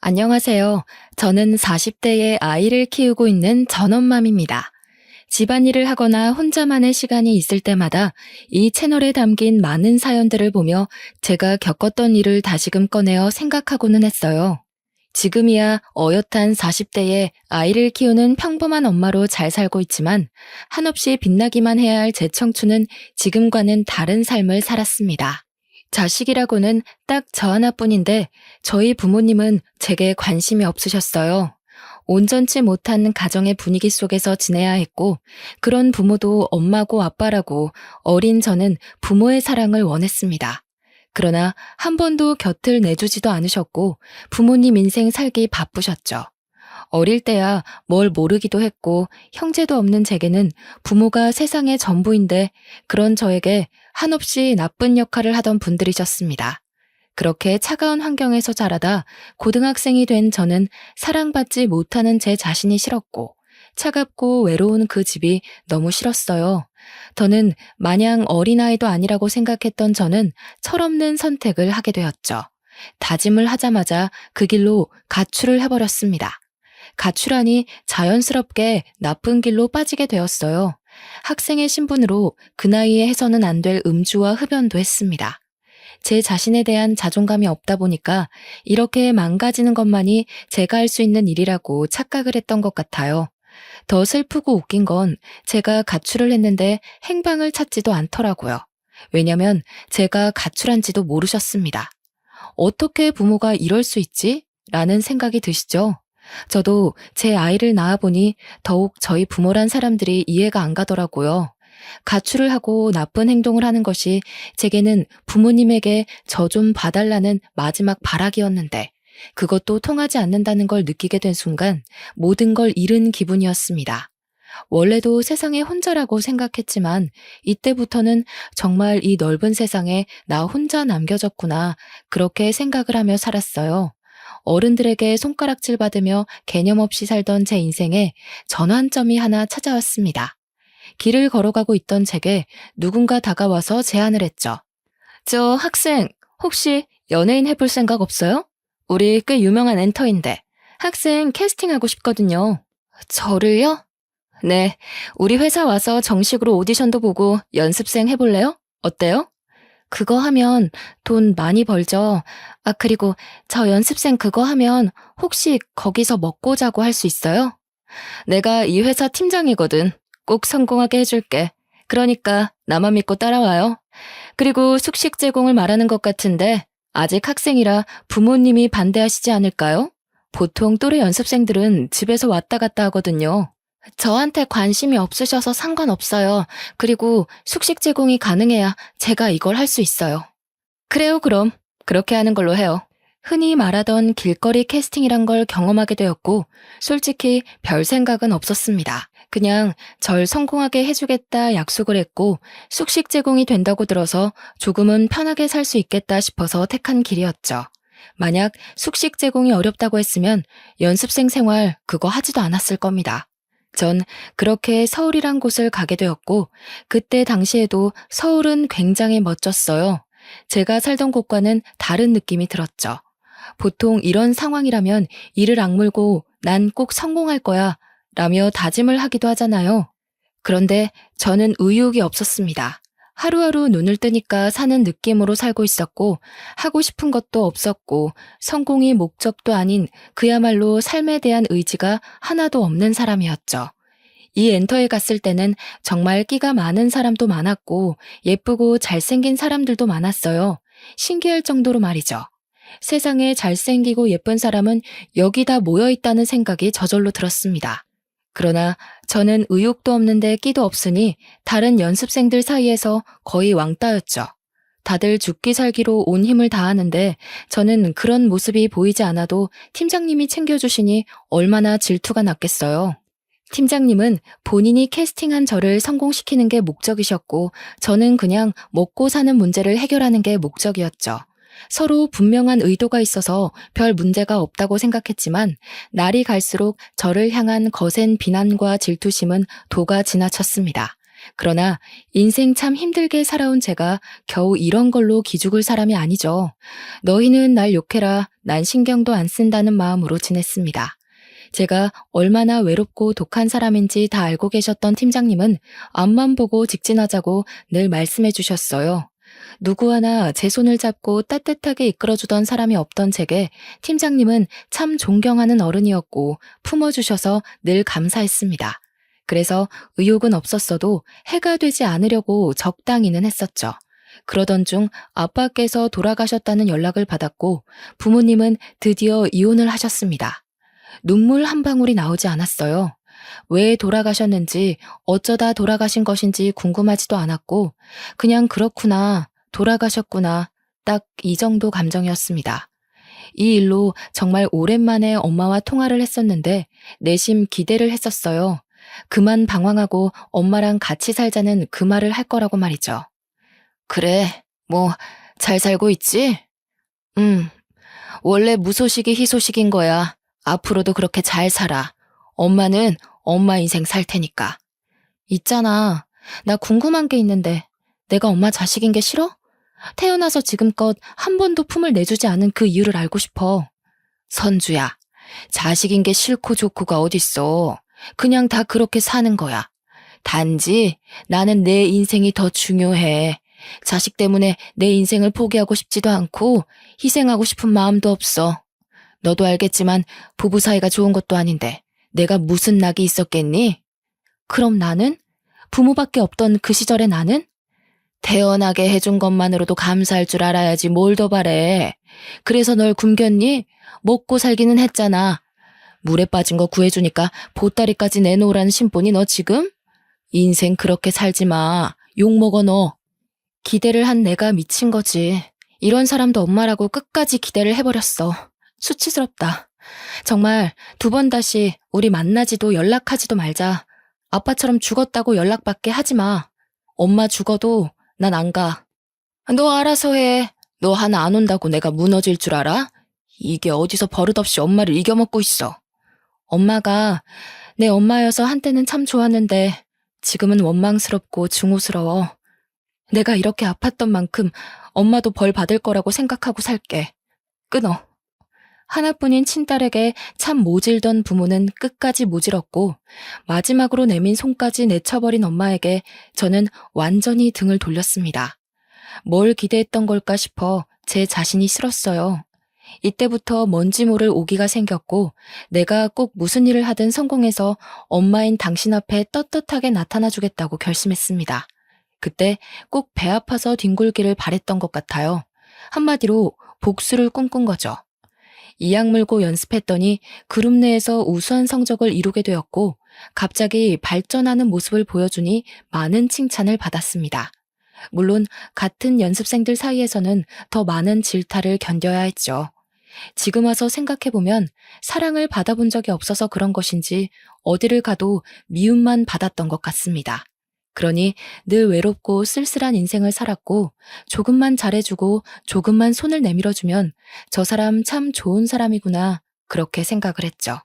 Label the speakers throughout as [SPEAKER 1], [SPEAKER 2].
[SPEAKER 1] 안녕하세요. 저는 40대의 아이를 키우고 있는 전엄맘입니다. 집안일을 하거나 혼자만의 시간이 있을 때마다 이 채널에 담긴 많은 사연들을 보며 제가 겪었던 일을 다시금 꺼내어 생각하고는 했어요. 지금이야 어엿한 40대에 아이를 키우는 평범한 엄마로 잘 살고 있지만 한없이 빛나기만 해야 할 제 청춘은 지금과는 다른 삶을 살았습니다. 자식이라고는 딱 저 하나뿐인데 저희 부모님은 제게 관심이 없으셨어요. 온전치 못한 가정의 분위기 속에서 지내야 했고, 그런 부모도 엄마고 아빠라고 어린 저는 부모의 사랑을 원했습니다. 그러나 한 번도 곁을 내주지도 않으셨고, 부모님 인생 살기 바쁘셨죠. 어릴 때야 뭘 모르기도 했고, 형제도 없는 제게는 부모가 세상의 전부인데, 그런 저에게 한없이 나쁜 역할을 하던 분들이셨습니다. 그렇게 차가운 환경에서 자라다 고등학생이 된 저는 사랑받지 못하는 제 자신이 싫었고 차갑고 외로운 그 집이 너무 싫었어요. 저는 마냥 어린아이도 아니라고 생각했던 저는 철없는 선택을 하게 되었죠. 다짐을 하자마자 그 길로 가출을 해버렸습니다. 가출하니 자연스럽게 나쁜 길로 빠지게 되었어요. 학생의 신분으로 그 나이에 해서는 안 될 음주와 흡연도 했습니다. 제 자신에 대한 자존감이 없다 보니까 이렇게 망가지는 것만이 제가 할 수 있는 일이라고 착각을 했던 것 같아요. 더 슬프고 웃긴 건 제가 가출을 했는데 행방을 찾지도 않더라고요. 왜냐면 제가 가출한지도 모르셨습니다. 어떻게 부모가 이럴 수 있지? 라는 생각이 드시죠? 저도 제 아이를 낳아보니 더욱 저희 부모란 사람들이 이해가 안 가더라고요. 가출을 하고 나쁜 행동을 하는 것이 제게는 부모님에게 저 좀 봐달라는 마지막 발악이었는데 그것도 통하지 않는다는 걸 느끼게 된 순간 모든 걸 잃은 기분이었습니다. 원래도 세상에 혼자라고 생각했지만 이때부터는 정말 이 넓은 세상에 나 혼자 남겨졌구나 그렇게 생각을 하며 살았어요. 어른들에게 손가락질 받으며 개념 없이 살던 제 인생에 전환점이 하나 찾아왔습니다. 길을 걸어가고 있던 제게 누군가 다가와서 제안을 했죠. 저 학생, 혹시 연예인 해볼 생각 없어요? 우리 꽤 유명한 엔터인데 학생 캐스팅하고 싶거든요. 저를요? 네, 우리 회사 와서 정식으로 오디션도 보고 연습생 해볼래요? 어때요? 그거 하면 돈 많이 벌죠. 아, 그리고 저 연습생 그거 하면 혹시 거기서 먹고 자고 할 수 있어요? 내가 이 회사 팀장이거든. 꼭 성공하게 해줄게. 그러니까 나만 믿고 따라와요. 그리고 숙식 제공을 말하는 것 같은데 아직 학생이라 부모님이 반대하시지 않을까요? 보통 또래 연습생들은 집에서 왔다 갔다 하거든요. 저한테 관심이 없으셔서 상관없어요. 그리고 숙식 제공이 가능해야 제가 이걸 할 수 있어요. 그래요, 그럼. 그렇게 하는 걸로 해요. 흔히 말하던 길거리 캐스팅이란 걸 경험하게 되었고, 솔직히 별 생각은 없었습니다. 그냥 절 성공하게 해주겠다 약속을 했고, 숙식 제공이 된다고 들어서 조금은 편하게 살 수 있겠다 싶어서 택한 길이었죠. 만약 숙식 제공이 어렵다고 했으면 연습생 생활 그거 하지도 않았을 겁니다. 전 그렇게 서울이란 곳을 가게 되었고, 그때 당시에도 서울은 굉장히 멋졌어요. 제가 살던 곳과는 다른 느낌이 들었죠. 보통 이런 상황이라면 이를 악물고 난 꼭 성공할 거야 라며 다짐을 하기도 하잖아요. 그런데 저는 의욕이 없었습니다. 하루하루 눈을 뜨니까 사는 느낌으로 살고 있었고 하고 싶은 것도 없었고 성공이 목적도 아닌 그야말로 삶에 대한 의지가 하나도 없는 사람이었죠. 이 엔터에 갔을 때는 정말 끼가 많은 사람도 많았고 예쁘고 잘생긴 사람들도 많았어요. 신기할 정도로 말이죠. 세상에 잘생기고 예쁜 사람은 여기다 모여 있다는 생각이 저절로 들었습니다. 그러나 저는 의욕도 없는데 끼도 없으니 다른 연습생들 사이에서 거의 왕따였죠. 다들 죽기 살기로 온 힘을 다하는데 저는 그런 모습이 보이지 않아도 팀장님이 챙겨주시니 얼마나 질투가 났겠어요. 팀장님은 본인이 캐스팅한 저를 성공시키는 게 목적이셨고 저는 그냥 먹고 사는 문제를 해결하는 게 목적이었죠. 서로 분명한 의도가 있어서 별 문제가 없다고 생각했지만 날이 갈수록 저를 향한 거센 비난과 질투심은 도가 지나쳤습니다. 그러나 인생 참 힘들게 살아온 제가 겨우 이런 걸로 기죽을 사람이 아니죠. 너희는 날 욕해라. 난 신경도 안 쓴다는 마음으로 지냈습니다. 제가 얼마나 외롭고 독한 사람인지 다 알고 계셨던 팀장님은 앞만 보고 직진하자고 늘 말씀해 주셨어요. 누구 하나 제 손을 잡고 따뜻하게 이끌어주던 사람이 없던 제게 팀장님은 참 존경하는 어른이었고 품어주셔서 늘 감사했습니다. 그래서 의욕은 없었어도 해가 되지 않으려고 적당히는 했었죠. 그러던 중 아빠께서 돌아가셨다는 연락을 받았고 부모님은 드디어 이혼을 하셨습니다. 눈물 한 방울이 나오지 않았어요. 왜 돌아가셨는지 어쩌다 돌아가신 것인지 궁금하지도 않았고 그냥 그렇구나, 돌아가셨구나, 딱 이 정도 감정이었습니다. 이 일로 정말 오랜만에 엄마와 통화를 했었는데 내심 기대를 했었어요. 그만 방황하고 엄마랑 같이 살자는 그 말을 할 거라고 말이죠. 그래, 뭐 잘 살고 있지? 응, 원래 무소식이 희소식인 거야. 앞으로도 그렇게 잘 살아. 엄마는 엄마 인생 살 테니까. 있잖아, 나 궁금한 게 있는데 내가 엄마 자식인 게 싫어? 태어나서 지금껏 한 번도 품을 내주지 않은 그 이유를 알고 싶어. 선주야, 자식인 게 싫고 좋고가 어딨어. 그냥 다 그렇게 사는 거야. 단지 나는 내 인생이 더 중요해. 자식 때문에 내 인생을 포기하고 싶지도 않고 희생하고 싶은 마음도 없어. 너도 알겠지만 부부 사이가 좋은 것도 아닌데 내가 무슨 낙이 있었겠니? 그럼 나는? 부모밖에 없던 그 시절의 나는? 태어나게 해준 것만으로도 감사할 줄 알아야지 뭘 더 바래. 그래서 널 굶겼니? 먹고 살기는 했잖아. 물에 빠진 거 구해주니까 보따리까지 내놓으라는 심보니 너 지금? 인생 그렇게 살지 마. 욕먹어 너. 기대를 한 내가 미친 거지. 이런 사람도 엄마라고 끝까지 기대를 해버렸어. 수치스럽다. 정말 두 번 다시 우리 만나지도 연락하지도 말자. 아빠처럼 죽었다고 연락받게 하지 마. 엄마 죽어도 난 안 가. 너 알아서 해. 너 하나 안 온다고 내가 무너질 줄 알아? 이게 어디서 버릇없이 엄마를 이겨먹고 있어. 엄마가 내 엄마여서 한때는 참 좋았는데 지금은 원망스럽고 증오스러워. 내가 이렇게 아팠던 만큼 엄마도 벌 받을 거라고 생각하고 살게. 끊어. 하나뿐인 친딸에게 참 모질던 부모는 끝까지 모질었고 마지막으로 내민 손까지 내쳐버린 엄마에게 저는 완전히 등을 돌렸습니다. 뭘 기대했던 걸까 싶어 제 자신이 싫었어요. 이때부터 뭔지 모를 오기가 생겼고 내가 꼭 무슨 일을 하든 성공해서 엄마인 당신 앞에 떳떳하게 나타나주겠다고 결심했습니다. 그때 꼭 배 아파서 뒹굴기를 바랬던 것 같아요. 한마디로 복수를 꿈꾼 거죠. 이악 물고 연습했더니 그룹 내에서 우수한 성적을 이루게 되었고 갑자기 발전하는 모습을 보여주니 많은 칭찬을 받았습니다. 물론 같은 연습생들 사이에서는 더 많은 질타를 견뎌야 했죠. 지금 와서 생각해보면 사랑을 받아본 적이 없어서 그런 것인지 어디를 가도 미움만 받았던 것 같습니다. 그러니 늘 외롭고 쓸쓸한 인생을 살았고 조금만 잘해주고 조금만 손을 내밀어주면 저 사람 참 좋은 사람이구나 그렇게 생각을 했죠.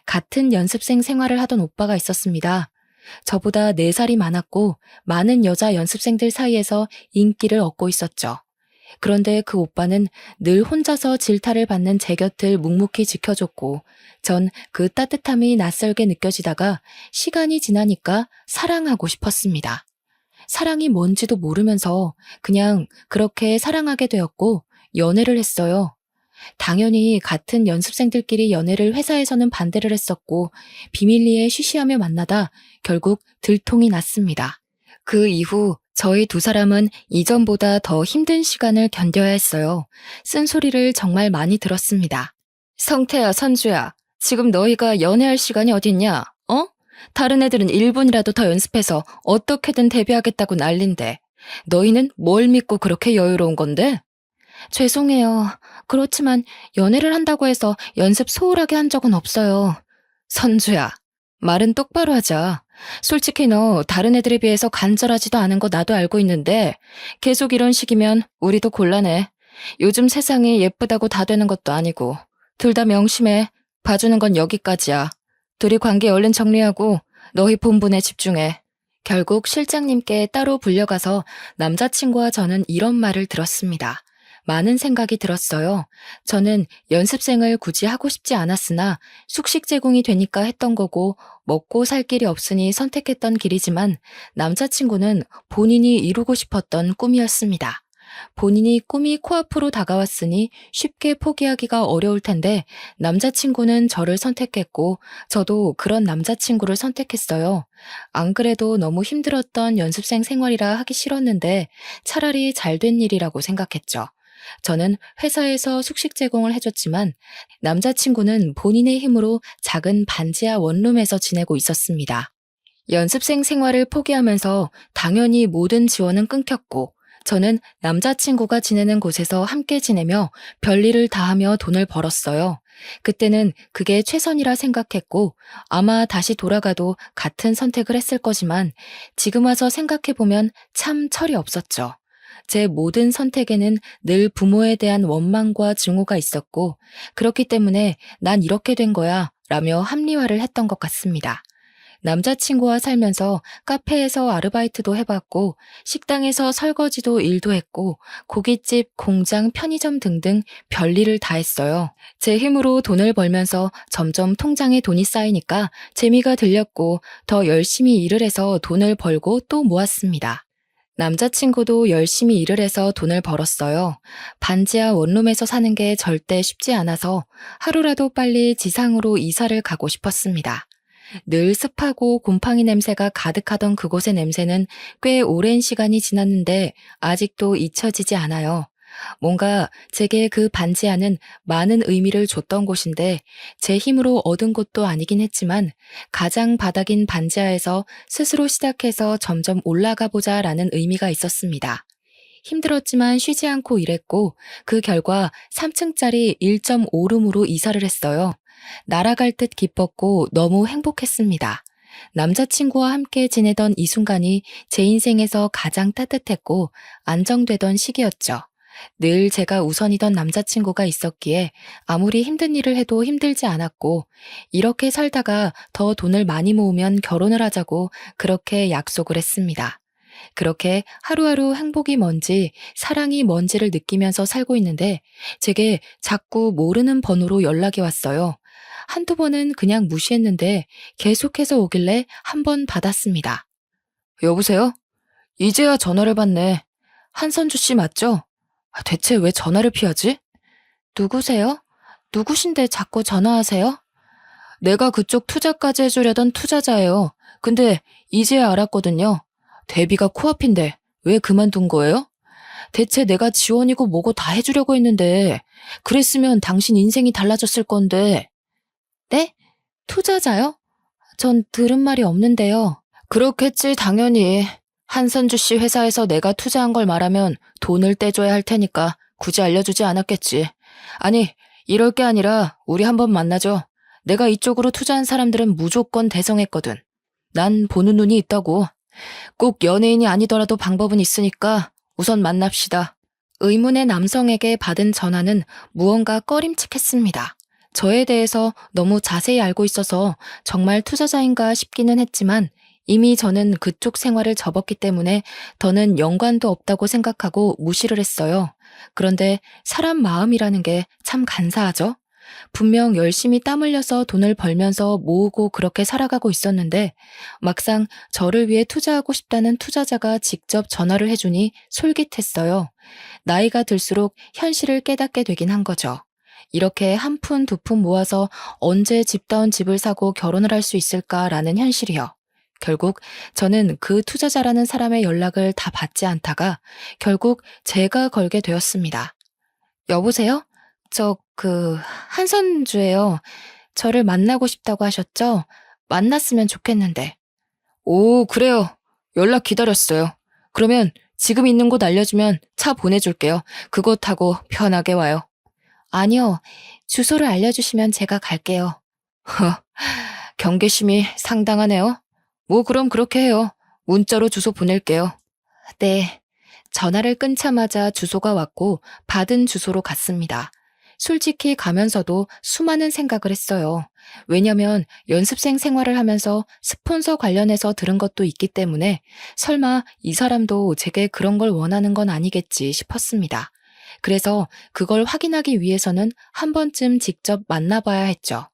[SPEAKER 1] 같은 연습생 생활을 하던 오빠가 있었습니다. 저보다 4살이 많았고 많은 여자 연습생들 사이에서 인기를 얻고 있었죠. 그런데 그 오빠는 늘 혼자서 질타를 받는 제 곁을 묵묵히 지켜줬고 전 그 따뜻함이 낯설게 느껴지다가 시간이 지나니까 사랑하고 싶었습니다. 사랑이 뭔지도 모르면서 그냥 그렇게 사랑하게 되었고 연애를 했어요. 당연히 같은 연습생들끼리 연애를 회사에서는 반대를 했었고 비밀리에 쉬쉬하며 만나다 결국 들통이 났습니다. 그 이후 저희 두 사람은 이전보다 더 힘든 시간을 견뎌야 했어요. 쓴소리를 정말 많이 들었습니다. 성태야, 선주야, 지금 너희가 연애할 시간이 어딨냐? 어? 다른 애들은 1분이라도 더 연습해서 어떻게든 데뷔하겠다고 난린데 너희는 뭘 믿고 그렇게 여유로운 건데? 죄송해요. 그렇지만 연애를 한다고 해서 연습 소홀하게 한 적은 없어요. 선주야, 말은 똑바로 하자. 솔직히 너 다른 애들에 비해서 간절하지도 않은 거 나도 알고 있는데 계속 이런 식이면 우리도 곤란해. 요즘 세상이 예쁘다고 다 되는 것도 아니고 둘 다 명심해. 봐주는 건 여기까지야. 둘이 관계 얼른 정리하고 너희 본분에 집중해. 결국 실장님께 따로 불려가서 남자친구와 저는 이런 말을 들었습니다. 많은 생각이 들었어요. 저는 연습생을 굳이 하고 싶지 않았으나 숙식 제공이 되니까 했던 거고 먹고 살 길이 없으니 선택했던 길이지만 남자친구는 본인이 이루고 싶었던 꿈이었습니다. 본인이 꿈이 코앞으로 다가왔으니 쉽게 포기하기가 어려울 텐데 남자친구는 저를 선택했고 저도 그런 남자친구를 선택했어요. 안 그래도 너무 힘들었던 연습생 생활이라 하기 싫었는데 차라리 잘된 일이라고 생각했죠. 저는 회사에서 숙식 제공을 해줬지만 남자친구는 본인의 힘으로 작은 반지하 원룸에서 지내고 있었습니다. 연습생 생활을 포기하면서 당연히 모든 지원은 끊겼고 저는 남자친구가 지내는 곳에서 함께 지내며 별일을 다하며 돈을 벌었어요. 그때는 그게 최선이라 생각했고 아마 다시 돌아가도 같은 선택을 했을 거지만 지금 와서 생각해보면 참 철이 없었죠. 제 모든 선택에는 늘 부모에 대한 원망과 증오가 있었고 그렇기 때문에 난 이렇게 된 거야 라며 합리화를 했던 것 같습니다. 남자친구와 살면서 카페에서 아르바이트도 해봤고 식당에서 설거지도 일도 했고 고깃집, 공장, 편의점 등등 별일을 다 했어요. 제 힘으로 돈을 벌면서 점점 통장에 돈이 쌓이니까 재미가 들렸고 더 열심히 일을 해서 돈을 벌고 또 모았습니다. 남자친구도 열심히 일을 해서 돈을 벌었어요. 반지하 원룸에서 사는 게 절대 쉽지 않아서 하루라도 빨리 지상으로 이사를 가고 싶었습니다. 늘 습하고 곰팡이 냄새가 가득하던 그곳의 냄새는 꽤 오랜 시간이 지났는데 아직도 잊혀지지 않아요. 뭔가 제게 그 반지하는 많은 의미를 줬던 곳인데 제 힘으로 얻은 것도 아니긴 했지만 가장 바닥인 반지하에서 스스로 시작해서 점점 올라가 보자라는 의미가 있었습니다. 힘들었지만 쉬지 않고 일했고 그 결과 3층짜리 1.5룸으로 이사를 했어요. 날아갈 듯 기뻤고 너무 행복했습니다. 남자친구와 함께 지내던 이 순간이 제 인생에서 가장 따뜻했고 안정되던 시기였죠. 늘 제가 우선이던 남자친구가 있었기에 아무리 힘든 일을 해도 힘들지 않았고 이렇게 살다가 더 돈을 많이 모으면 결혼을 하자고 그렇게 약속을 했습니다. 그렇게 하루하루 행복이 뭔지 사랑이 뭔지를 느끼면서 살고 있는데 제게 자꾸 모르는 번호로 연락이 왔어요. 한두 번은 그냥 무시했는데 계속해서 오길래 한 번 받았습니다. 여보세요? 이제야 전화를 받네. 한선주 씨 맞죠? 대체 왜 전화를 피하지? 누구세요? 누구신데 자꾸 전화하세요? 내가 그쪽 투자까지 해주려던 투자자예요. 근데 이제야 알았거든요. 데뷔가 코앞인데 왜 그만둔 거예요? 대체 내가 지원이고 뭐고 다 해주려고 했는데 그랬으면 당신 인생이 달라졌을 건데. 네? 투자자요? 전 들은 말이 없는데요. 그렇겠지 당연히. 한선주 씨 회사에서 내가 투자한 걸 말하면 돈을 떼줘야 할 테니까 굳이 알려주지 않았겠지. 아니, 이럴 게 아니라 우리 한번 만나죠. 내가 이쪽으로 투자한 사람들은 무조건 대성했거든. 난 보는 눈이 있다고. 꼭 연예인이 아니더라도 방법은 있으니까 우선 만납시다. 의문의 남성에게 받은 전화는 무언가 꺼림칙했습니다. 저에 대해서 너무 자세히 알고 있어서 정말 투자자인가 싶기는 했지만 이미 저는 그쪽 생활을 접었기 때문에 더는 연관도 없다고 생각하고 무시를 했어요. 그런데 사람 마음이라는 게 참 간사하죠? 분명 열심히 땀 흘려서 돈을 벌면서 모으고 그렇게 살아가고 있었는데 막상 저를 위해 투자하고 싶다는 투자자가 직접 전화를 해주니 솔깃했어요. 나이가 들수록 현실을 깨닫게 되긴 한 거죠. 이렇게 한 푼, 두 푼 모아서 언제 집다운 집을 사고 결혼을 할 수 있을까라는 현실이요. 결국 저는 그 투자자라는 사람의 연락을 다 받지 않다가 결국 제가 걸게 되었습니다. 여보세요? 한선주예요. 저를 만나고 싶다고 하셨죠? 만났으면 좋겠는데. 오, 그래요. 연락 기다렸어요. 그러면 지금 있는 곳 알려주면 차 보내줄게요. 그거 타고 편하게 와요. 아니요. 주소를 알려주시면 제가 갈게요. 허, 경계심이 상당하네요. 뭐 그럼 그렇게 해요. 문자로 주소 보낼게요. 네. 전화를 끊자마자 주소가 왔고 받은 주소로 갔습니다. 솔직히 가면서도 수많은 생각을 했어요. 왜냐면 연습생 생활을 하면서 스폰서 관련해서 들은 것도 있기 때문에 설마 이 사람도 제게 그런 걸 원하는 건 아니겠지 싶었습니다. 그래서 그걸 확인하기 위해서는 한 번쯤 직접 만나봐야 했죠.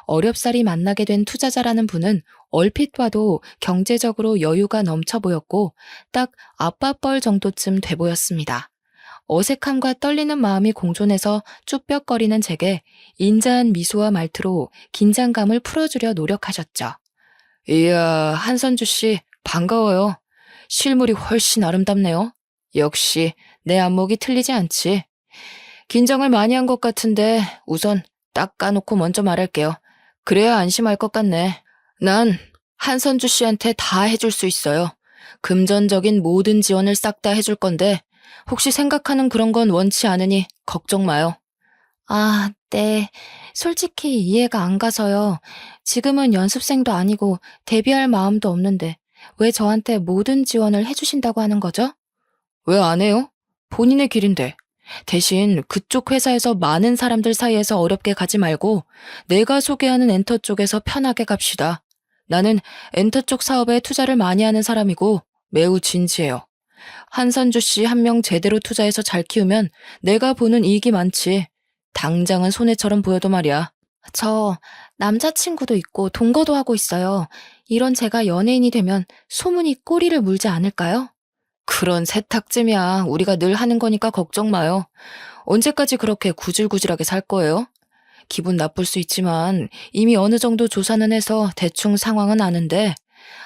[SPEAKER 1] 어렵사리 만나게 된 투자자라는 분은 얼핏 봐도 경제적으로 여유가 넘쳐 보였고 딱 아빠뻘 정도쯤 돼 보였습니다. 어색함과 떨리는 마음이 공존해서 쭈뼛거리는 제게 인자한 미소와 말투로 긴장감을 풀어주려 노력하셨죠. 이야, 한선주 씨, 반가워요. 실물이 훨씬 아름답네요. 역시 내 안목이 틀리지 않지. 긴장을 많이 한 것 같은데 우선 딱 까놓고 먼저 말할게요. 그래야 안심할 것 같네. 난 한선주 씨한테 다 해줄 수 있어요. 금전적인 모든 지원을 싹 다 해줄 건데 혹시 생각하는 그런 건 원치 않으니 걱정 마요. 아, 네. 솔직히 이해가 안 가서요. 지금은 연습생도 아니고 데뷔할 마음도 없는데 왜 저한테 모든 지원을 해주신다고 하는 거죠? 왜 안 해요? 본인의 길인데. 대신 그쪽 회사에서 많은 사람들 사이에서 어렵게 가지 말고 내가 소개하는 엔터 쪽에서 편하게 갑시다. 나는 엔터 쪽 사업에 투자를 많이 하는 사람이고 매우 진지해요. 한선주 씨 한 명 제대로 투자해서 잘 키우면 내가 보는 이익이 많지. 당장은 손해처럼 보여도 말이야. 저 남자친구도 있고 동거도 하고 있어요. 이런 제가 연예인이 되면 소문이 꼬리를 물지 않을까요? 그런 세탁쯤이야. 우리가 늘 하는 거니까 걱정 마요. 언제까지 그렇게 구질구질하게 살 거예요? 기분 나쁠 수 있지만 이미 어느 정도 조사는 해서 대충 상황은 아는데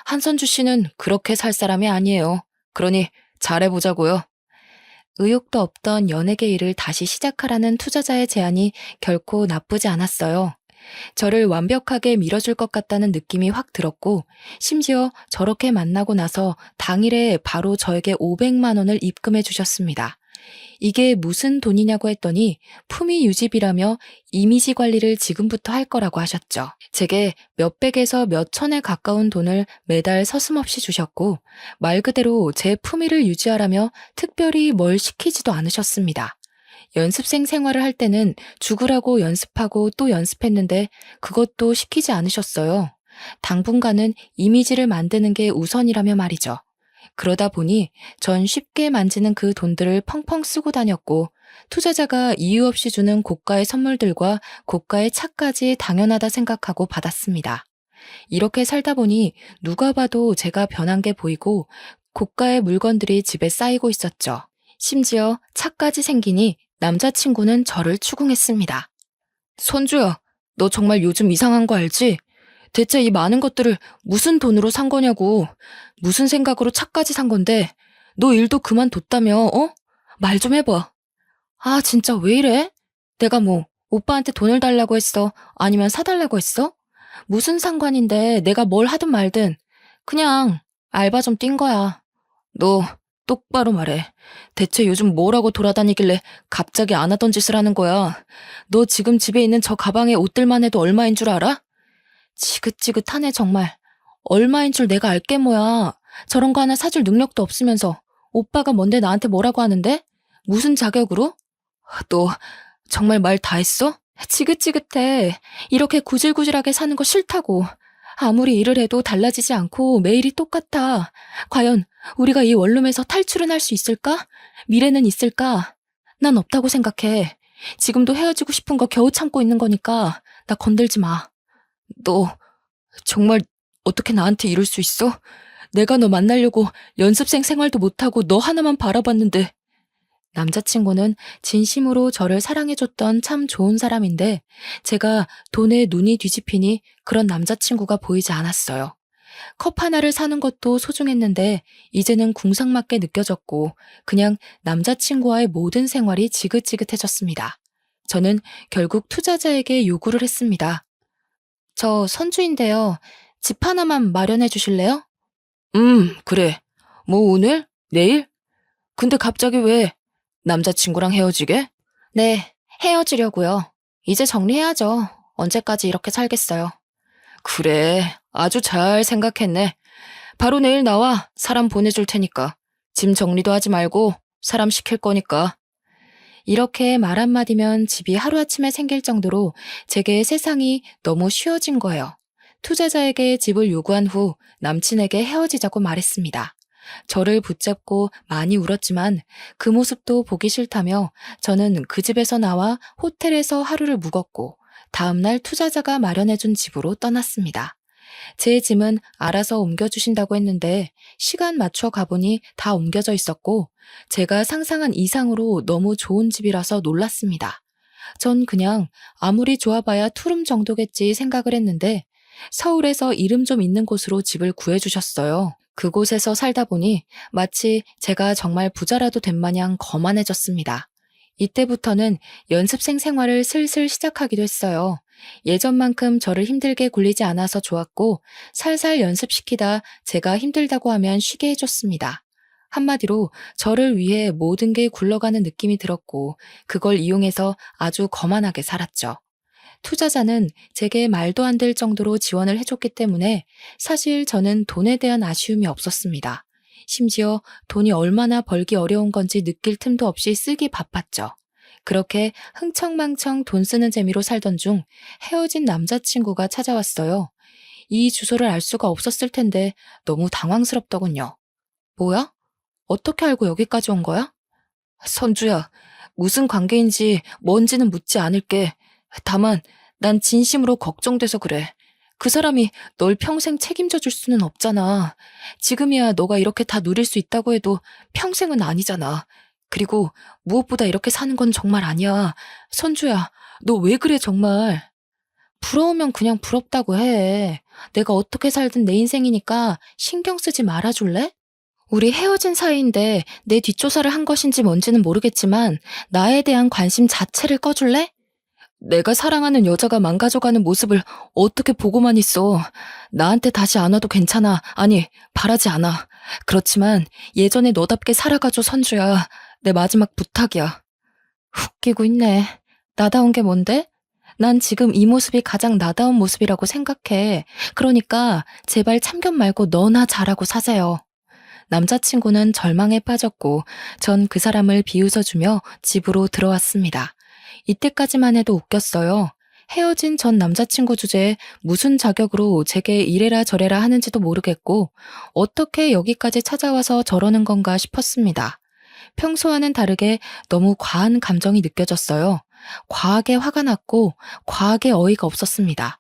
[SPEAKER 1] 한선주 씨는 그렇게 살 사람이 아니에요. 그러니 잘해보자고요. 의욕도 없던 연예계 일을 다시 시작하라는 투자자의 제안이 결코 나쁘지 않았어요. 저를 완벽하게 밀어줄 것 같다는 느낌이 확 들었고, 심지어 저렇게 만나고 나서 당일에 바로 저에게 500만 원을 입금해 주셨습니다. 이게 무슨 돈이냐고 했더니 품위 유지비라며 이미지 관리를 지금부터 할 거라고 하셨죠. 제게 몇백에서 몇천에 가까운 돈을 매달 서슴없이 주셨고 말 그대로 제 품위를 유지하라며 특별히 뭘 시키지도 않으셨습니다. 연습생 생활을 할 때는 죽으라고 연습하고 또 연습했는데 그것도 시키지 않으셨어요. 당분간은 이미지를 만드는 게 우선이라며 말이죠. 그러다 보니 전 쉽게 만지는 그 돈들을 펑펑 쓰고 다녔고 투자자가 이유 없이 주는 고가의 선물들과 고가의 차까지 당연하다 생각하고 받았습니다. 이렇게 살다 보니 누가 봐도 제가 변한 게 보이고 고가의 물건들이 집에 쌓이고 있었죠. 심지어 차까지 생기니 남자친구는 저를 추궁했습니다. 선주야, 너 정말 요즘 이상한 거 알지? 대체 이 많은 것들을 무슨 돈으로 산 거냐고. 무슨 생각으로 차까지 산 건데 너 일도 그만뒀다며, 어? 말 좀 해봐. 아, 진짜 왜 이래? 내가 뭐 오빠한테 돈을 달라고 했어? 아니면 사달라고 했어? 무슨 상관인데 내가 뭘 하든 말든 그냥 알바 좀 뛴 거야. 너 똑바로 말해. 대체 요즘 뭐라고 돌아다니길래 갑자기 안 하던 짓을 하는 거야? 너 지금 집에 있는 저 가방에 옷들만 해도 얼마인 줄 알아? 지긋지긋하네 정말. 얼마인 줄 내가 알게 뭐야. 저런 거 하나 사줄 능력도 없으면서 오빠가 뭔데 나한테 뭐라고 하는데? 무슨 자격으로? 너 정말 말 다 했어? 지긋지긋해. 이렇게 구질구질하게 사는 거 싫다고. 아무리 일을 해도 달라지지 않고 매일이 똑같아. 과연 우리가 이 원룸에서 탈출은 할 수 있을까? 미래는 있을까? 난 없다고 생각해. 지금도 헤어지고 싶은 거 겨우 참고 있는 거니까 나 건들지 마. 너 정말 어떻게 나한테 이럴 수 있어? 내가 너 만나려고 연습생 생활도 못하고 너 하나만 바라봤는데. 남자친구는 진심으로 저를 사랑해줬던 참 좋은 사람인데 제가 돈에 눈이 뒤집히니 그런 남자친구가 보이지 않았어요. 컵 하나를 사는 것도 소중했는데 이제는 궁상맞게 느껴졌고 그냥 남자친구와의 모든 생활이 지긋지긋해졌습니다. 저는 결국 투자자에게 요구를 했습니다. 저 선주인데요. 집 하나만 마련해 주실래요? 그래. 뭐 오늘? 내일? 근데 갑자기 왜 남자친구랑 헤어지게? 네, 헤어지려고요. 이제 정리해야죠. 언제까지 이렇게 살겠어요. 그래, 아주 잘 생각했네. 바로 내일 나와 사람 보내줄 테니까. 짐 정리도 하지 말고 사람 시킬 거니까. 이렇게 말 한마디면 집이 하루아침에 생길 정도로 제게 세상이 너무 쉬워진 거예요. 투자자에게 집을 요구한 후 남친에게 헤어지자고 말했습니다. 저를 붙잡고 많이 울었지만 그 모습도 보기 싫다며 저는 그 집에서 나와 호텔에서 하루를 묵었고 다음날 투자자가 마련해준 집으로 떠났습니다. 제 짐은 알아서 옮겨주신다고 했는데 시간 맞춰 가보니 다 옮겨져 있었고 제가 상상한 이상으로 너무 좋은 집이라서 놀랐습니다. 전 그냥 아무리 좋아봐야 투룸 정도겠지 생각을 했는데 서울에서 이름 좀 있는 곳으로 집을 구해주셨어요. 그곳에서 살다 보니 마치 제가 정말 부자라도 된 마냥 거만해졌습니다. 이때부터는 연습생 생활을 슬슬 시작하기도 했어요. 예전만큼 저를 힘들게 굴리지 않아서 좋았고 살살 연습시키다 제가 힘들다고 하면 쉬게 해줬습니다. 한마디로 저를 위해 모든 게 굴러가는 느낌이 들었고 그걸 이용해서 아주 거만하게 살았죠. 투자자는 제게 말도 안 될 정도로 지원을 해줬기 때문에 사실 저는 돈에 대한 아쉬움이 없었습니다. 심지어 돈이 얼마나 벌기 어려운 건지 느낄 틈도 없이 쓰기 바빴죠. 그렇게 흥청망청 돈 쓰는 재미로 살던 중 헤어진 남자친구가 찾아왔어요. 이 주소를 알 수가 없었을 텐데 너무 당황스럽더군요. 뭐야? 어떻게 알고 여기까지 온 거야? 선주야, 무슨 관계인지 뭔지는 묻지 않을게. 다만 난 진심으로 걱정돼서 그래. 그 사람이 널 평생 책임져 줄 수는 없잖아. 지금이야 너가 이렇게 다 누릴 수 있다고 해도 평생은 아니잖아. 그리고 무엇보다 이렇게 사는 건 정말 아니야. 선주야, 너 왜 그래 정말. 부러우면 그냥 부럽다고 해. 내가 어떻게 살든 내 인생이니까 신경 쓰지 말아줄래? 우리 헤어진 사이인데 내 뒷조사를 한 것인지 뭔지는 모르겠지만 나에 대한 관심 자체를 꺼줄래? 내가 사랑하는 여자가 망가져가는 모습을 어떻게 보고만 있어. 나한테 다시 안 와도 괜찮아. 아니, 바라지 않아. 그렇지만 예전에 너답게 살아가줘, 선주야. 내 마지막 부탁이야. 웃기고 있네. 나다운 게 뭔데? 난 지금 이 모습이 가장 나다운 모습이라고 생각해. 그러니까 제발 참견 말고 너나 잘하고 사세요. 남자친구는 절망에 빠졌고 전 그 사람을 비웃어주며 집으로 들어왔습니다. 이때까지만 해도 웃겼어요. 헤어진 전 남자친구 주제에 무슨 자격으로 제게 이래라 저래라 하는지도 모르겠고 어떻게 여기까지 찾아와서 저러는 건가 싶었습니다. 평소와는 다르게 너무 과한 감정이 느껴졌어요. 과하게 화가 났고 과하게 어이가 없었습니다.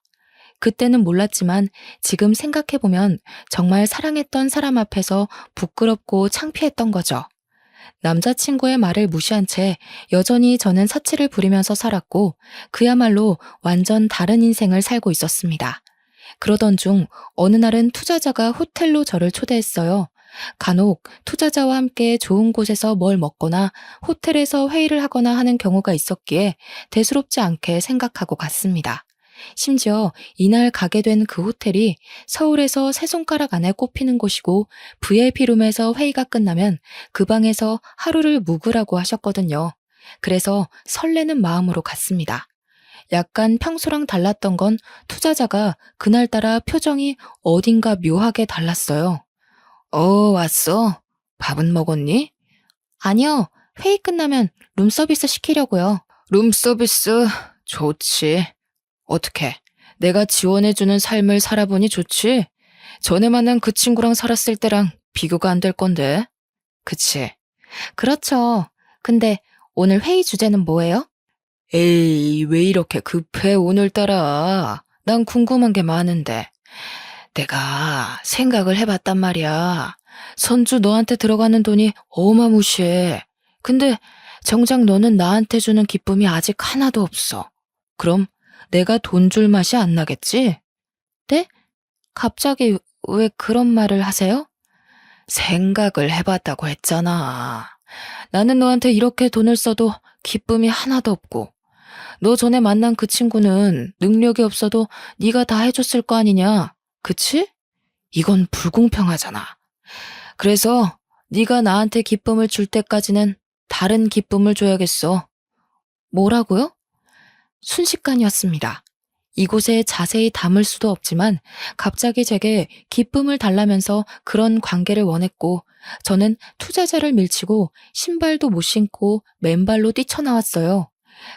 [SPEAKER 1] 그때는 몰랐지만 지금 생각해보면 정말 사랑했던 사람 앞에서 부끄럽고 창피했던 거죠. 남자친구의 말을 무시한 채 여전히 저는 사치를 부리면서 살았고 그야말로 완전 다른 인생을 살고 있었습니다. 그러던 중 어느 날은 투자자가 호텔로 저를 초대했어요. 간혹 투자자와 함께 좋은 곳에서 뭘 먹거나 호텔에서 회의를 하거나 하는 경우가 있었기에 대수롭지 않게 생각하고 갔습니다. 심지어 이날 가게 된 그 호텔이 서울에서 세 손가락 안에 꼽히는 곳이고 VIP룸에서 회의가 끝나면 그 방에서 하루를 묵으라고 하셨거든요. 그래서 설레는 마음으로 갔습니다. 약간 평소랑 달랐던 건 투자자가 그날따라 표정이 어딘가 묘하게 달랐어요. 왔어? 밥은 먹었니? 아니요. 회의 끝나면 룸서비스 시키려고요. 룸서비스? 좋지. 어떻게? 내가 지원해주는 삶을 살아보니 좋지? 전에 만난 그 친구랑 살았을 때랑 비교가 안 될 건데. 그치? 그렇죠. 근데 오늘 회의 주제는 뭐예요? 에이, 왜 이렇게 급해, 오늘따라. 난 궁금한 게 많은데. 내가 생각을 해봤단 말이야. 선주 너한테 들어가는 돈이 어마무시해. 근데 정작 너는 나한테 주는 기쁨이 아직 하나도 없어. 그럼 내가 돈 줄 맛이 안 나겠지? 네? 갑자기 왜 그런 말을 하세요? 생각을 해봤다고 했잖아. 나는 너한테 이렇게 돈을 써도 기쁨이 하나도 없고 너 전에 만난 그 친구는 능력이 없어도 네가 다 해줬을 거 아니냐? 그치? 이건 불공평하잖아. 그래서 네가 나한테 기쁨을 줄 때까지는 다른 기쁨을 줘야겠어. 뭐라고요? 순식간이었습니다. 이곳에 자세히 담을 수도 없지만 갑자기 제게 기쁨을 달라면서 그런 관계를 원했고 저는 투자자를 밀치고 신발도 못 신고 맨발로 뛰쳐나왔어요.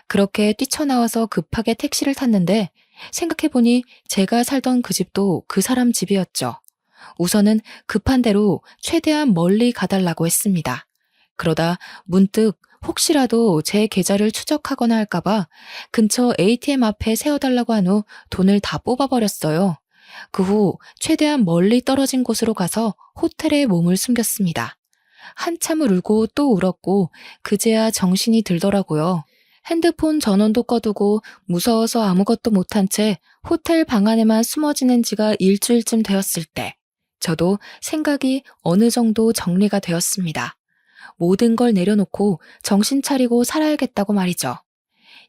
[SPEAKER 1] 그렇게 뛰쳐나와서 급하게 택시를 탔는데 생각해보니 제가 살던 그 집도 그 사람 집이었죠. 우선은 급한 대로 최대한 멀리 가달라고 했습니다. 그러다 문득 혹시라도 제 계좌를 추적하거나 할까봐 근처 ATM 앞에 세워달라고 한 후 돈을 다 뽑아버렸어요. 그 후 최대한 멀리 떨어진 곳으로 가서 호텔에 몸을 숨겼습니다. 한참을 울고 또 울었고 그제야 정신이 들더라고요. 핸드폰 전원도 꺼두고 무서워서 아무것도 못한 채 호텔 방 안에만 숨어 지낸 지가 일주일쯤 되었을 때 저도 생각이 어느 정도 정리가 되었습니다. 모든 걸 내려놓고 정신 차리고 살아야겠다고 말이죠.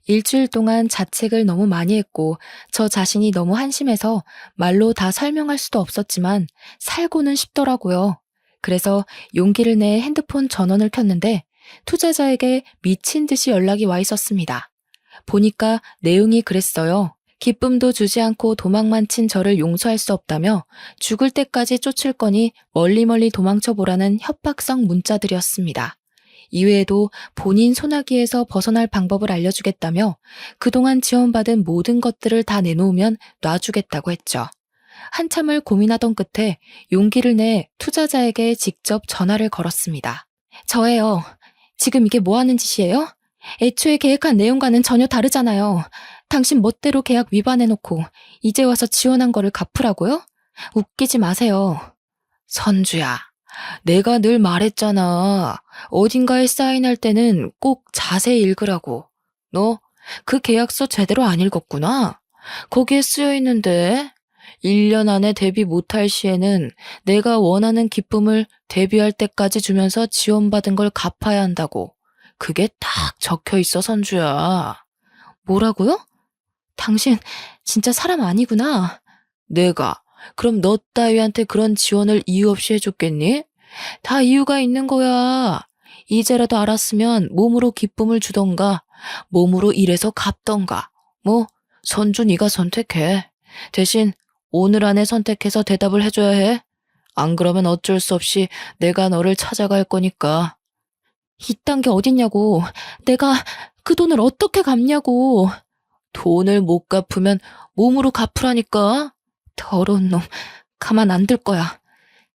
[SPEAKER 1] 일주일 동안 자책을 너무 많이 했고 저 자신이 너무 한심해서 말로 다 설명할 수도 없었지만 살고는 싶더라고요. 그래서 용기를 내 핸드폰 전원을 켰는데 투자자에게 미친 듯이 연락이 와 있었습니다. 보니까 내용이 그랬어요. 기쁨도 주지 않고 도망만 친 저를 용서할 수 없다며 죽을 때까지 쫓을 거니 멀리 도망쳐 보라는 협박성 문자들이었습니다. 이외에도 본인 소나기에서 벗어날 방법을 알려주겠다며 그동안 지원받은 모든 것들을 다 내놓으면 놔주겠다고 했죠. 한참을 고민하던 끝에 용기를 내 투자자에게 직접 전화를 걸었습니다. 저예요. 지금 이게 뭐 하는 짓이에요? 애초에 계획한 내용과는 전혀 다르잖아요. 당신 멋대로 계약 위반해놓고 이제 와서 지원한 거를 갚으라고요? 웃기지 마세요. 선주야, 내가 늘 말했잖아. 어딘가에 사인할 때는 꼭 자세히 읽으라고. 너 그 계약서 제대로 안 읽었구나. 거기에 쓰여 있는데 1년 안에 데뷔 못할 시에는 내가 원하는 기쁨을 데뷔할 때까지 주면서 지원받은 걸 갚아야 한다고. 그게 딱 적혀 있어, 선주야. 뭐라고요? 당신 진짜 사람 아니구나. 내가 그럼 너 따위한테 그런 지원을 이유 없이 해줬겠니? 다 이유가 있는 거야. 이제라도 알았으면 몸으로 기쁨을 주던가 몸으로 일해서 갚던가. 뭐 선주 네가 선택해. 대신 오늘 안에 선택해서 대답을 해줘야 해. 안 그러면 어쩔 수 없이 내가 너를 찾아갈 거니까. 이딴 게 어딨냐고. 내가 그 돈을 어떻게 갚냐고. 돈을 못 갚으면 몸으로 갚으라니까. 더러운 놈. 가만 안 둘 거야.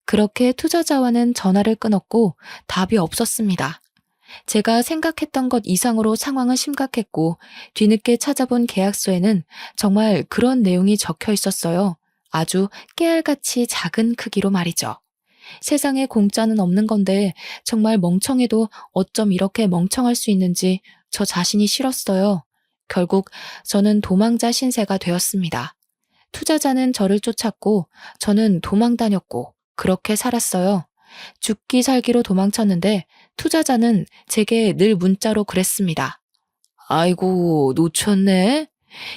[SPEAKER 1] 그렇게 투자자와는 전화를 끊었고 답이 없었습니다. 제가 생각했던 것 이상으로 상황은 심각했고 뒤늦게 찾아본 계약서에는 정말 그런 내용이 적혀 있었어요. 아주 깨알같이 작은 크기로 말이죠. 세상에 공짜는 없는 건데 정말 멍청해도 어쩜 이렇게 멍청할 수 있는지 저 자신이 싫었어요. 결국 저는 도망자 신세가 되었습니다. 투자자는 저를 쫓았고 저는 도망 다녔고 그렇게 살았어요. 죽기 살기로 도망쳤는데 투자자는 제게 늘 문자로 그랬습니다. 아이고, 놓쳤네.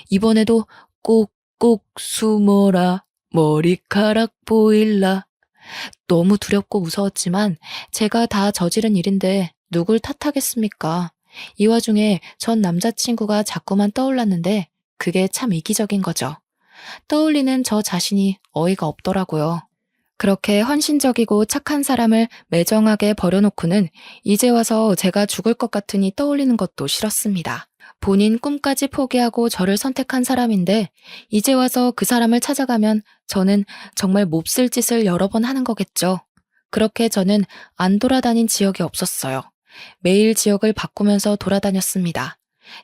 [SPEAKER 1] 이번에도 꼭꼭 숨어라. 머리카락 보일라. 너무 두렵고 무서웠지만 제가 다 저지른 일인데 누굴 탓하겠습니까? 이 와중에 전 남자친구가 자꾸만 떠올랐는데 그게 참 이기적인 거죠. 떠올리는 저 자신이 어이가 없더라고요. 그렇게 헌신적이고 착한 사람을 매정하게 버려놓고는 이제 와서 제가 죽을 것 같으니 떠올리는 것도 싫었습니다. 본인 꿈까지 포기하고 저를 선택한 사람인데 이제 와서 그 사람을 찾아가면 저는 정말 몹쓸 짓을 여러 번 하는 거겠죠. 그렇게 저는 안 돌아다닌 지역이 없었어요. 매일 지역을 바꾸면서 돌아다녔습니다.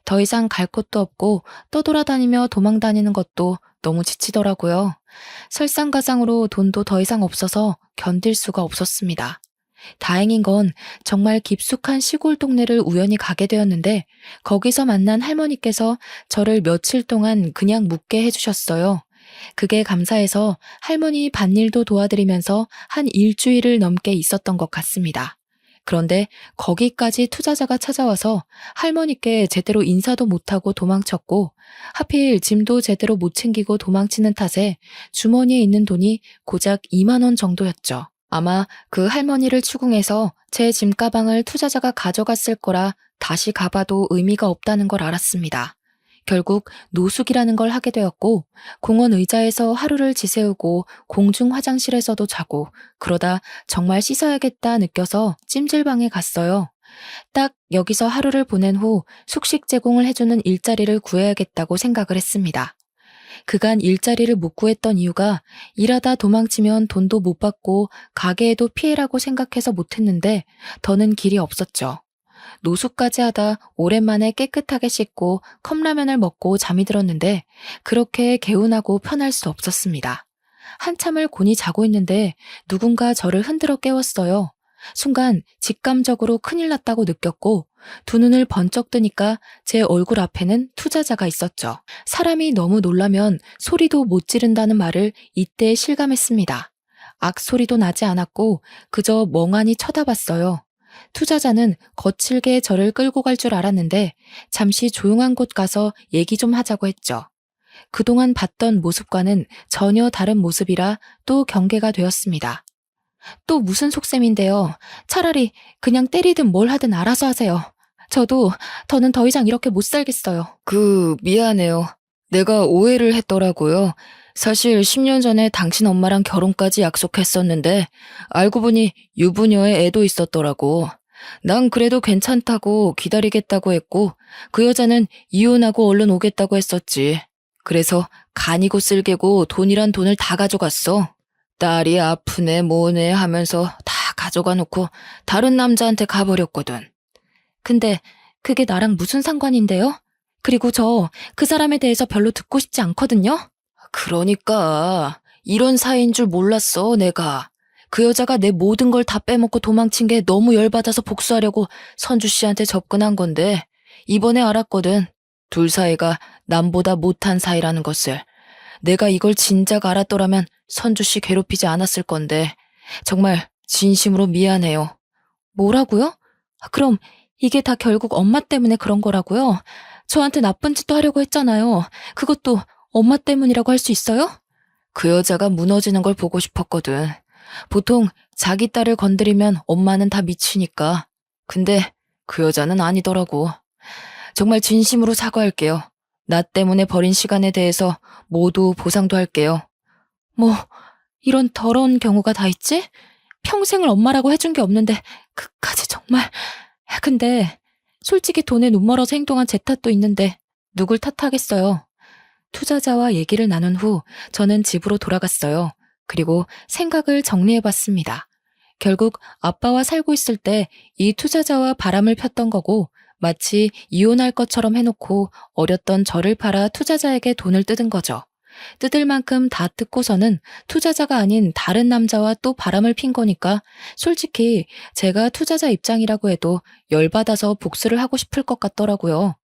[SPEAKER 1] 더 이상 갈 곳도 없고 떠돌아다니며 도망다니는 것도 너무 지치더라고요. 설상가상으로 돈도 더 이상 없어서 견딜 수가 없었습니다. 다행인 건 정말 깊숙한 시골 동네를 우연히 가게 되었는데 거기서 만난 할머니께서 저를 며칠 동안 그냥 묵게 해주셨어요. 그게 감사해서 할머니 밭일도 도와드리면서 한 일주일을 넘게 있었던 것 같습니다. 그런데 거기까지 투자자가 찾아와서 할머니께 제대로 인사도 못하고 도망쳤고 하필 짐도 제대로 못 챙기고 도망치는 탓에 주머니에 있는 돈이 고작 2만 원 정도였죠. 아마 그 할머니를 추궁해서 제 짐가방을 투자자가 가져갔을 거라 다시 가봐도 의미가 없다는 걸 알았습니다. 결국 노숙이라는 걸 하게 되었고 공원 의자에서 하루를 지새우고 공중 화장실에서도 자고 그러다 정말 씻어야겠다 느껴서 찜질방에 갔어요. 딱 여기서 하루를 보낸 후 숙식 제공을 해주는 일자리를 구해야겠다고 생각을 했습니다. 그간 일자리를 못 구했던 이유가 일하다 도망치면 돈도 못 받고 가게에도 피해라고 생각해서 못했는데 더는 길이 없었죠. 노숙까지 하다 오랜만에 깨끗하게 씻고 컵라면을 먹고 잠이 들었는데 그렇게 개운하고 편할 수 없었습니다. 한참을 곤히 자고 있는데 누군가 저를 흔들어 깨웠어요. 순간 직감적으로 큰일 났다고 느꼈고 두 눈을 번쩍 뜨니까 제 얼굴 앞에는 투자자가 있었죠. 사람이 너무 놀라면 소리도 못 지른다는 말을 이때 실감했습니다. 악소리도 나지 않았고 그저 멍하니 쳐다봤어요. 투자자는 거칠게 저를 끌고 갈 줄 알았는데 잠시 조용한 곳 가서 얘기 좀 하자고 했죠. 그동안 봤던 모습과는 전혀 다른 모습이라 또 경계가 되었습니다. 또 무슨 속셈인데요. 차라리 그냥 때리든 뭘 하든 알아서 하세요. 더는 더 이상 이렇게 못 살겠어요. 미안해요. 내가 오해를 했더라고요. 사실 10년 전에 당신 엄마랑 결혼까지 약속했었는데 알고 보니 유부녀의 애도 있었더라고. 난 그래도 괜찮다고 기다리겠다고 했고 그 여자는 이혼하고 얼른 오겠다고 했었지. 그래서 간이고 쓸개고 돈이란 돈을 다 가져갔어. 딸이 아프네 뭐네 하면서 다 가져가 놓고 다른 남자한테 가버렸거든. 근데 그게 나랑 무슨 상관인데요? 그리고 저 그 사람에 대해서 별로 듣고 싶지 않거든요? 그러니까 이런 사이인 줄 몰랐어 내가. 그 여자가 내 모든 걸 다 빼먹고 도망친 게 너무 열받아서 복수하려고 선주 씨한테 접근한 건데 이번에 알았거든. 둘 사이가 남보다 못한 사이라는 것을. 내가 이걸 진작 알았더라면 선주 씨 괴롭히지 않았을 건데 정말 진심으로 미안해요. 뭐라고요? 그럼 이게 다 결국 엄마 때문에 그런 거라고요? 저한테 나쁜 짓도 하려고 했잖아요. 그것도 엄마 때문이라고 할 수 있어요? 그 여자가 무너지는 걸 보고 싶었거든. 보통 자기 딸을 건드리면 엄마는 다 미치니까. 근데 그 여자는 아니더라고. 정말 진심으로 사과할게요. 나 때문에 버린 시간에 대해서 모두 보상도 할게요. 뭐 이런 더러운 경우가 다 있지? 평생을 엄마라고 해준 게 없는데 그까지 정말. 근데 솔직히 돈에 눈멀어서 행동한 제 탓도 있는데 누굴 탓하겠어요. 투자자와 얘기를 나눈 후 저는 집으로 돌아갔어요. 그리고 생각을 정리해봤습니다. 결국 아빠와 살고 있을 때 이 투자자와 바람을 폈던 거고 마치 이혼할 것처럼 해놓고 어렸던 저를 팔아 투자자에게 돈을 뜯은 거죠. 뜯을 만큼 다 뜯고서는 투자자가 아닌 다른 남자와 또 바람을 핀 거니까 솔직히 제가 투자자 입장이라고 해도 열받아서 복수를 하고 싶을 것 같더라고요.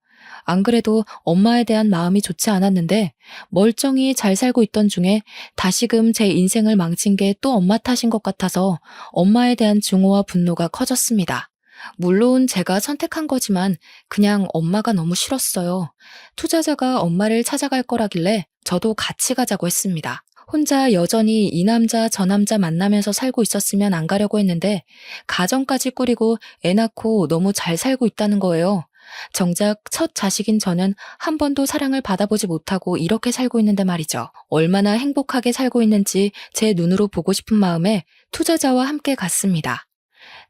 [SPEAKER 1] 안 그래도 엄마에 대한 마음이 좋지 않았는데 멀쩡히 잘 살고 있던 중에 다시금 제 인생을 망친 게 또 엄마 탓인 것 같아서 엄마에 대한 증오와 분노가 커졌습니다. 물론 제가 선택한 거지만 그냥 엄마가 너무 싫었어요. 투자자가 엄마를 찾아갈 거라길래 저도 같이 가자고 했습니다. 혼자 여전히 이 남자 저 남자 만나면서 살고 있었으면 안 가려고 했는데 가정까지 꾸리고 애 낳고 너무 잘 살고 있다는 거예요. 정작 첫 자식인 저는 한 번도 사랑을 받아보지 못하고 이렇게 살고 있는데 말이죠. 얼마나 행복하게 살고 있는지 제 눈으로 보고 싶은 마음에 투자자와 함께 갔습니다.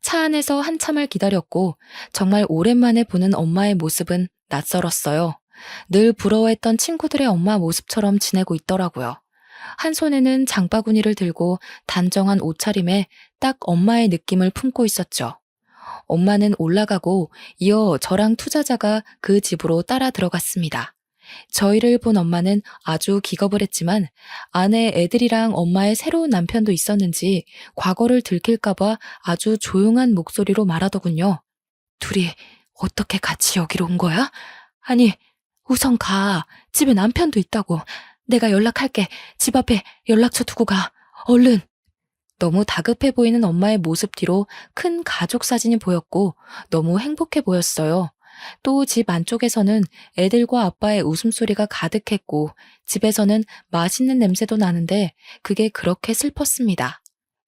[SPEAKER 1] 차 안에서 한참을 기다렸고 정말 오랜만에 보는 엄마의 모습은 낯설었어요. 늘 부러워했던 친구들의 엄마 모습처럼 지내고 있더라고요. 한 손에는 장바구니를 들고 단정한 옷차림에 딱 엄마의 느낌을 품고 있었죠. 엄마는 올라가고 이어 저랑 투자자가 그 집으로 따라 들어갔습니다. 저희를 본 엄마는 아주 기겁을 했지만 아내 애들이랑 엄마의 새로운 남편도 있었는지 과거를 들킬까봐 아주 조용한 목소리로 말하더군요. 둘이 어떻게 같이 여기로 온 거야? 아니, 우선 가. 집에 남편도 있다고. 내가 연락할게. 집 앞에 연락처 두고 가. 얼른. 너무 다급해 보이는 엄마의 모습 뒤로 큰 가족 사진이 보였고 너무 행복해 보였어요. 또 집 안쪽에서는 애들과 아빠의 웃음소리가 가득했고 집에서는 맛있는 냄새도 나는데 그게 그렇게 슬펐습니다.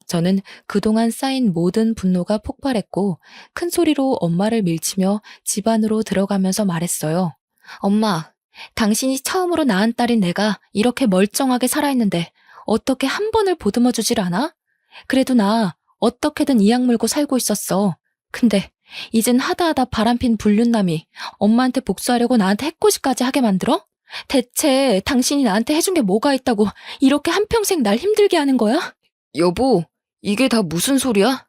[SPEAKER 1] 저는 그동안 쌓인 모든 분노가 폭발했고 큰 소리로 엄마를 밀치며 집 안으로 들어가면서 말했어요. 엄마, 당신이 처음으로 낳은 딸인 내가 이렇게 멀쩡하게 살아있는데 어떻게 한 번을 보듬어 주질 않아? 그래도 나 어떻게든 이악 물고 살고 있었어. 근데 이젠 하다하다 바람핀 불륜남이 엄마한테 복수하려고 나한테 해코지까지 하게 만들어? 대체 당신이 나한테 해준 게 뭐가 있다고 이렇게 한평생 날 힘들게 하는 거야? 여보, 이게 다 무슨 소리야?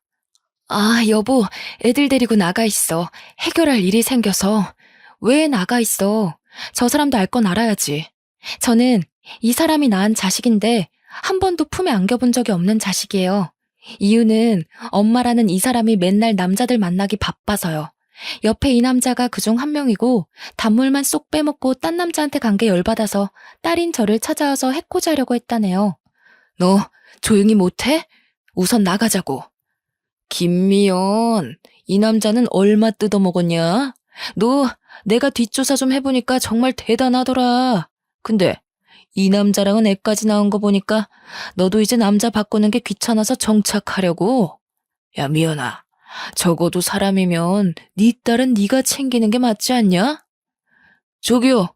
[SPEAKER 1] 아, 여보, 애들 데리고 나가 있어. 해결할 일이 생겨서. 왜 나가 있어? 저 사람도 알 건 알아야지. 저는 이 사람이 낳은 자식인데 한 번도 품에 안겨본 적이 없는 자식이에요. 이유는 엄마라는 이 사람이 맨날 남자들 만나기 바빠서요. 옆에 이 남자가 그중 한 명이고 단물만 쏙 빼먹고 딴 남자한테 간 게 열받아서 딸인 저를 찾아와서 해코지하려고 했다네요. 너 조용히 못해? 우선 나가자고. 김미연, 이 남자는 얼마 뜯어먹었냐? 너 내가 뒷조사 좀 해보니까 정말 대단하더라. 근데 이 남자랑은 애까지 나온 거 보니까 너도 이제 남자 바꾸는 게 귀찮아서 정착하려고? 야, 미연아. 적어도 사람이면 네 딸은 네가 챙기는 게 맞지 않냐? 저기요.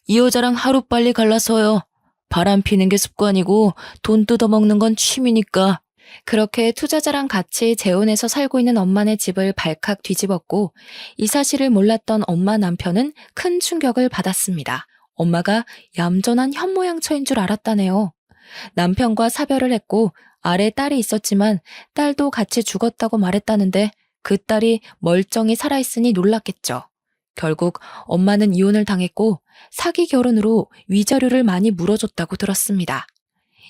[SPEAKER 1] 이 여자랑 하루빨리 갈라서요. 바람 피는 게 습관이고 돈 뜯어먹는 건 취미니까. 그렇게 투자자랑 같이 재혼해서 살고 있는 엄마네 집을 발칵 뒤집었고 이 사실을 몰랐던 엄마 남편은 큰 충격을 받았습니다. 엄마가 얌전한 현모양처인 줄 알았다네요. 남편과 사별을 했고 아래 딸이 있었지만 딸도 같이 죽었다고 말했다는데 그 딸이 멀쩡히 살아있으니 놀랐겠죠. 결국 엄마는 이혼을 당했고 사기 결혼으로 위자료를 많이 물어줬다고 들었습니다.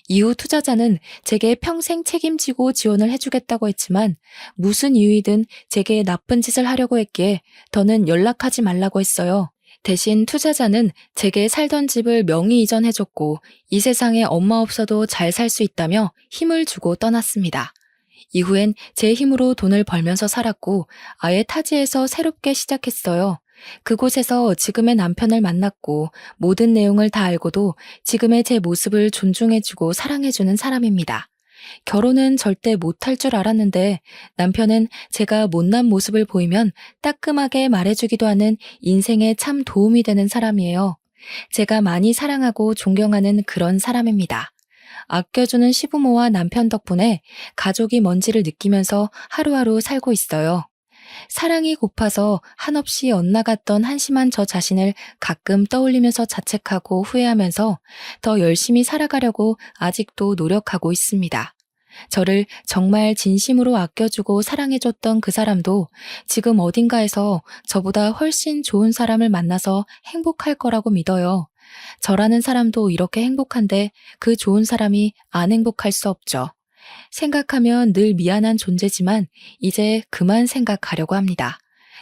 [SPEAKER 1] 이후 투자자는 제게 평생 책임지고 지원을 해주겠다고 했지만 무슨 이유이든 제게 나쁜 짓을 하려고 했기에 더는 연락하지 말라고 했어요. 대신 투자자는 제게 살던 집을 명의 이전해줬고 이 세상에 엄마 없어도 잘 살 수 있다며 힘을 주고 떠났습니다. 이후엔 제 힘으로 돈을 벌면서 살았고 아예 타지에서 새롭게 시작했어요. 그곳에서 지금의 남편을 만났고 모든 내용을 다 알고도 지금의 제 모습을 존중해주고 사랑해주는 사람입니다. 결혼은 절대 못할 줄 알았는데 남편은 제가 못난 모습을 보이면 따끔하게 말해주기도 하는 인생에 참 도움이 되는 사람이에요. 제가 많이 사랑하고 존경하는 그런 사람입니다. 아껴주는 시부모와 남편 덕분에 가족이 뭔지를 느끼면서 하루하루 살고 있어요. 사랑이 고파서 한없이 엇나갔던 한심한 저 자신을 가끔 떠올리면서 자책하고 후회하면서 더 열심히 살아가려고 아직도 노력하고 있습니다. 저를 정말 진심으로 아껴주고 사랑해줬던 그 사람도 지금 어딘가에서 저보다 훨씬 좋은 사람을 만나서 행복할 거라고 믿어요. 저라는 사람도 이렇게 행복한데 그 좋은 사람이 안 행복할 수 없죠. 생각하면 늘 미안한 존재지만 이제 그만 생각하려고 합니다.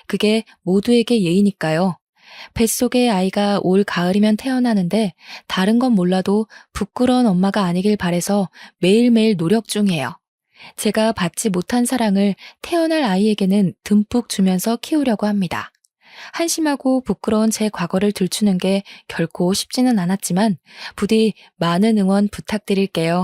[SPEAKER 1] 그게 모두에게 예의니까요. 뱃속에 아이가 올 가을이면 태어나는데 다른 건 몰라도 부끄러운 엄마가 아니길 바래서 매일매일 노력 중이에요. 제가 받지 못한 사랑을 태어날 아이에게는 듬뿍 주면서 키우려고 합니다. 한심하고 부끄러운 제 과거를 들추는 게 결코 쉽지는 않았지만 부디 많은 응원 부탁드릴게요.